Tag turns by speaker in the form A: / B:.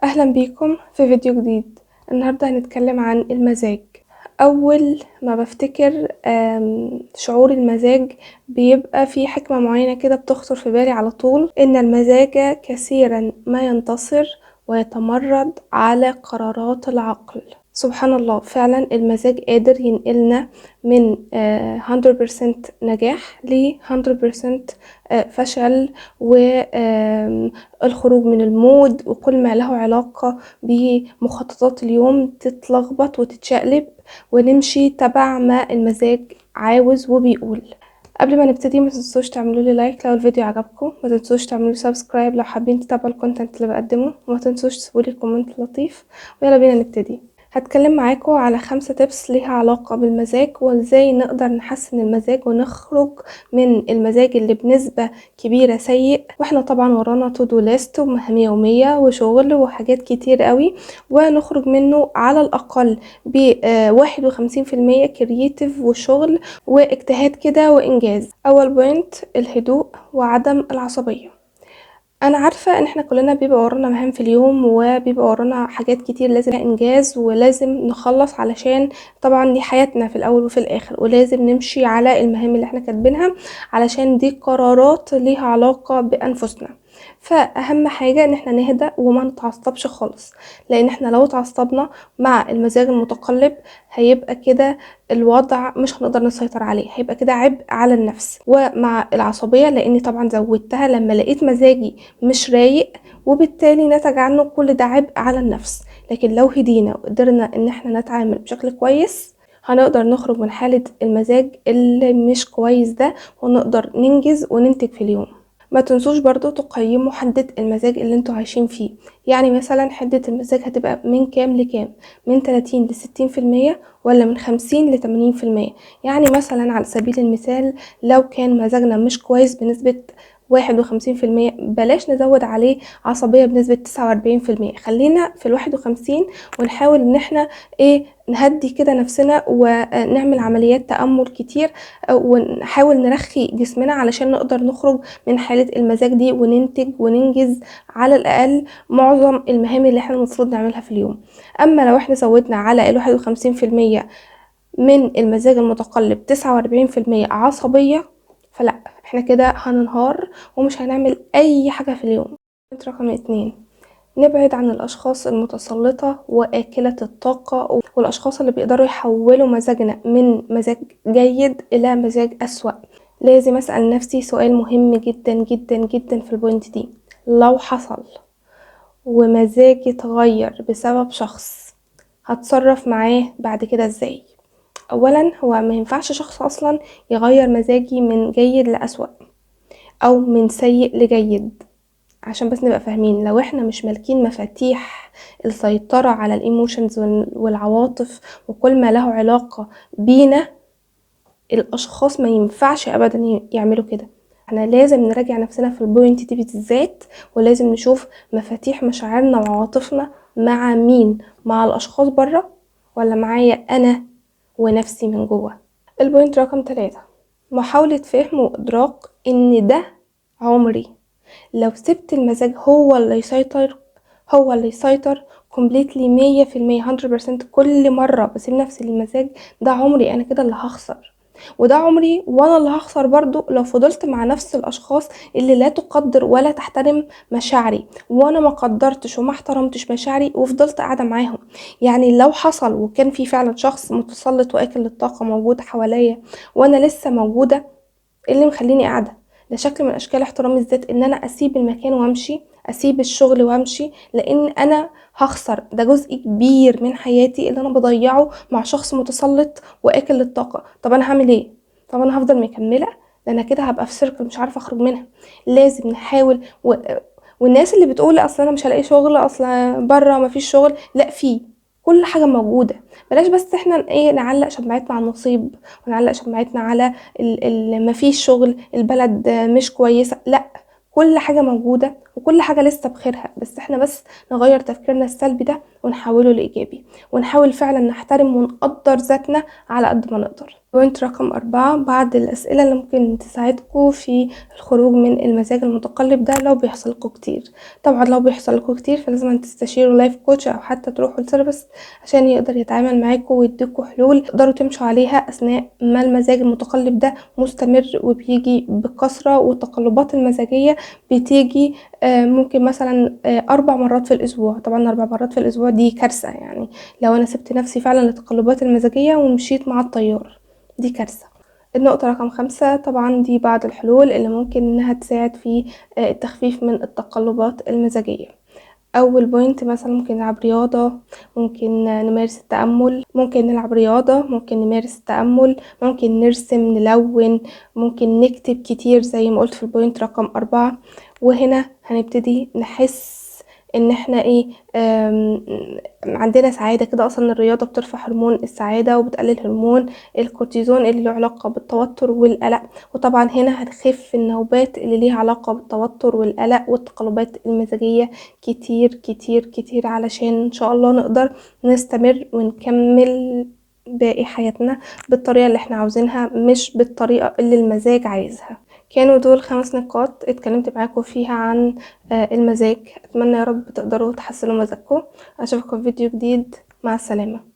A: اهلا بيكم في فيديو جديد. النهارده هنتكلم عن المزاج. اول ما بفتكر شعور المزاج بيبقى في حكمة معينة كده بتخطر في بالي على طول، ان المزاج كثيرا ما ينتصر ويتمرد على قرارات العقل. سبحان الله، فعلا المزاج قادر ينقلنا من 100% نجاح ل 100% فشل والخروج من المود وكل ما له علاقة بمخططات اليوم تتلخبط وتتشقلب ونمشي تبع ما المزاج عاوز وبيقول. قبل ما نبتدي ما تنسوش تعملوا لي لايك لو الفيديو عجبكم، ما تنسوش تعملوا سبسكرايب لو حابين تتابعوا الكونتنت اللي بقدمه، وما تنسوش تسيبوا لي كومنت لطيف. ويلا بينا نبتدي. هتكلم معاكم على 5 تيبس ليها علاقة بالمزاج وازاي نقدر نحسن المزاج ونخرج من المزاج اللي بنسبة كبيرة سيء، واحنا طبعا ورانا تو دو ليست ومهام يومية وشغل وحاجات كتير قوي، ونخرج منه على الأقل ب51% كرييتيف وشغل واجتهاد كده وإنجاز. أول بوينت الهدوء وعدم العصبية. انا عارفه ان احنا كلنا بيبقى ورانا مهام في اليوم وبيبقى ورانا حاجات كتير لازم انجاز ولازم نخلص، علشان طبعا دي حياتنا في الاول وفي الاخر، ولازم نمشي على المهام اللي احنا كاتبينها علشان دي قرارات ليها علاقه بانفسنا. فاهم حاجه ان احنا نهدى وما نتعصبش خالص، لان احنا لو اتعصبنا مع المزاج المتقلب هيبقى كده الوضع مش هنقدر نسيطر عليه، هيبقى كده عبء على النفس. ومع العصبيه لاني طبعا زودتها لما لقيت مزاجي مش رايق، وبالتالي نتج عنه كل ده عبء على النفس. لكن لو هدينا وقدرنا ان احنا نتعامل بشكل كويس هنقدر نخرج من حالة المزاج اللي مش كويس ده، ونقدر ننجز وننتج في اليوم. ما تنسوش برضو تقيموا حدة المزاج اللي انتوا عايشين فيه. يعني مثلا حدة المزاج هتبقى من كام لكام؟ من 30 ل 60% ولا من 50 ل 80%؟ يعني مثلا على سبيل المثال لو كان مزاجنا مش كويس بنسبة 51%، بلاش نزود عليه عصبية بنسبة 49%، خلينا في 51 ونحاول ان احنا نهدي كده نفسنا ونعمل عمليات تأمل كتير، ونحاول نرخي جسمنا علشان نقدر نخرج من حالة المزاج دي وننتج وننجز على الأقل معظم المهام اللي احنا المفروض نعملها في اليوم. أما لو احنا زودنا على 51% من المزاج المتقلب 49% عصبية، فلا احنا كده هننهار ومش هنعمل أي حاجة في اليوم. رقم 2، نبعد عن الأشخاص المتسلطة وآكلة الطاقة والأشخاص اللي بيقدروا يحولوا مزاجنا من مزاج جيد إلى مزاج أسوأ. لازم أسأل نفسي سؤال مهم جدا جدا جدا في البوينت دي: لو حصل ومزاجي اتغير بسبب شخص هتصرف معاه بعد كده ازاي؟ أولا هو ما ينفعش شخص أصلا يغير مزاجي من جيد لأسوأ أو من سيء لجيد. عشان بس نبقى فاهمين، لو احنا مش مالكين مفاتيح السيطرة على الايموشنز والعواطف وكل ما له علاقة بينا، الاشخاص ما ينفعش ابدا يعملوا كده. احنا لازم نراجع نفسنا في البوينت دي بالذات، ولازم نشوف مفاتيح مشاعرنا وعواطفنا مع مين، مع الاشخاص بره ولا معايا انا ونفسي من جوه. البوينت رقم 3، محاولة فهم وادراك ان ده عمري. لو سبت المزاج هو اللي يسيطر completely 100% 100% كل مرة بسيب نفسي للمزاج، ده عمري انا كده اللي هخسر. وده عمري وانا اللي هخسر برضو لو فضلت مع نفس الاشخاص اللي لا تقدر ولا تحترم مشاعري، وانا ما قدرتش وما احترمتش مشاعري وفضلت قاعدة معاهم. يعني لو حصل وكان في فعلا شخص متسلط واكل الطاقة موجود حواليا وانا لسه موجودة، ايه اللي مخليني قاعده؟ ده شكل من اشكال احترام الذات، ان انا اسيب المكان وامشي، اسيب الشغل وامشي، لان انا هخسر. ده جزء كبير من حياتي اللي انا بضيعه مع شخص متسلط واكل للطاقه. طب انا هعمل ايه؟ طب انا هفضل مكمله؟ ده انا كده هبقى في سيركل مش عارفه اخرج منها. لازم نحاول والناس اللي بتقول اصل انا مش هلاقي شغل، اصل بره مفيش شغل، لا، في كل حاجه موجوده. بلاش بس احنا نعلق شماعتنا على النصيب ونعلق شماعتنا على مفيش شغل، البلد مش كويسة. لا، كل حاجة موجودة وكل حاجة لسه بخيرها، بس احنا بس نغير تفكيرنا السلبي ده ونحوله لإيجابي، ونحاول فعلا نحترم ونقدر ذاتنا على قد ما نقدر. بوينت رقم 4، بعض الأسئلة اللي ممكن تساعدكم في الخروج من المزاج المتقلب ده لو بيحصل لكم كتير. طبعا لو بيحصل لكم كتير فلازم تستشيروا لايف كوتش او حتى تروحوا لثيرابيست عشان يقدر يتعامل معاكم ويديكوا حلول تقدروا تمشوا عليها اثناء ما المزاج المتقلب ده مستمر وبيجي بكثرة. والتقلبات المزاجية بتيجي ممكن مثلا 4 مرات في الاسبوع. طبعا 4 مرات في الاسبوع دي كارثة، يعني لو انا سبت نفسي فعلا للتقلبات المزاجية ومشيت مع التيار دي كارثة. النقطة رقم 5، طبعا دي بعض الحلول اللي ممكن انها تساعد في التخفيف من التقلبات المزاجية. اول بوينت مثلا ممكن نلعب رياضة، ممكن نمارس التأمل، ممكن نلعب رياضة، ممكن نمارس التأمل، ممكن نرسم، نلون، ممكن نكتب كتير زي ما قلت في البوينت رقم 4. وهنا هنبتدي نحس ان احنا ايه عندنا سعادة كده. اصلا الرياضة بترفع هرمون السعادة وبتقلل هرمون الكورتيزون اللي له علاقة بالتوتر والقلق. وطبعا هنا هتخف النوبات اللي ليها علاقة بالتوتر والقلق والتقلبات المزاجية كتير كتير كتير، علشان ان شاء الله نقدر نستمر ونكمل باقي حياتنا بالطريقة اللي احنا عاوزينها، مش بالطريقة اللي المزاج عايزها. كانوا دول 5 نقاط اتكلمت معاكم فيها عن المزاج. اتمنى يا رب تقدروا تحسنوا مزاجكم. اشوفكم في فيديو جديد، مع السلامة.